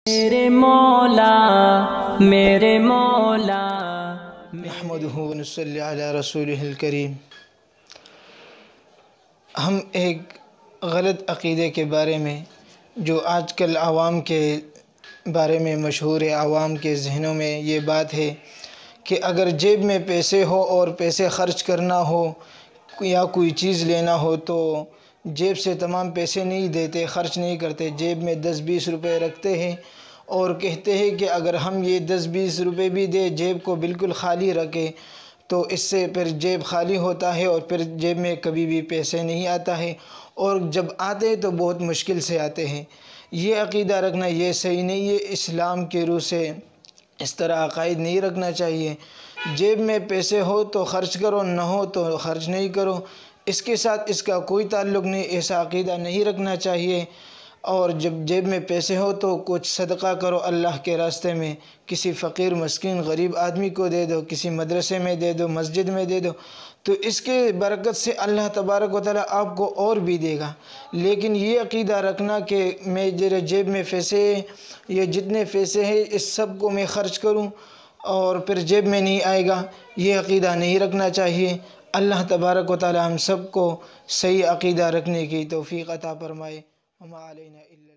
میرے مولا میرے مولا نحمدہ ونصلی علی رسولہ الکریم۔ ہم ایک غلط عقیدے کے بارے میں جو آج کل عوام کے بارے میں مشہور ہے، عوام کے ذہنوں میں یہ بات ہے کہ اگر جیب میں پیسے ہو اور پیسے خرچ کرنا ہو یا کوئی چیز لینا ہو تو جیب سے تمام پیسے نہیں دیتے، خرچ نہیں کرتے، جیب میں 10-20 روپے رکھتے ہیں اور کہتے ہیں کہ اگر ہم یہ 10-20 روپے بھی دیں، جیب کو بالکل خالی رکھیں تو اس سے پھر جیب خالی ہوتا ہے اور پھر جیب میں کبھی بھی پیسے نہیں آتا ہے، اور جب آتے ہیں تو بہت مشکل سے آتے ہیں۔ یہ عقیدہ رکھنا یہ صحیح نہیں ہے، اسلام کے روح سے اس طرح عقائد نہیں رکھنا چاہیے۔ جیب میں پیسے ہو تو خرچ کرو، نہ ہو تو خرچ نہیں کرو، اس کے ساتھ اس کا کوئی تعلق نہیں، ایسا عقیدہ نہیں رکھنا چاہیے۔ اور جب جیب میں پیسے ہو تو کچھ صدقہ کرو اللہ کے راستے میں، کسی فقیر مسکین غریب آدمی کو دے دو، کسی مدرسے میں دے دو، مسجد میں دے دو، تو اس کے برکت سے اللہ تبارک و تعالیٰ آپ کو اور بھی دے گا۔ لیکن یہ عقیدہ رکھنا کہ میرے جیب میں پیسے یہ جتنے پیسے ہیں اس سب کو میں خرچ کروں اور پھر جیب میں نہیں آئے گا، یہ عقیدہ نہیں رکھنا چاہیے۔ اللہ تبارک و تعالیٰ ہم سب کو صحیح عقیدہ رکھنے کی توفیق عطا فرمائے۔ وما علینا الا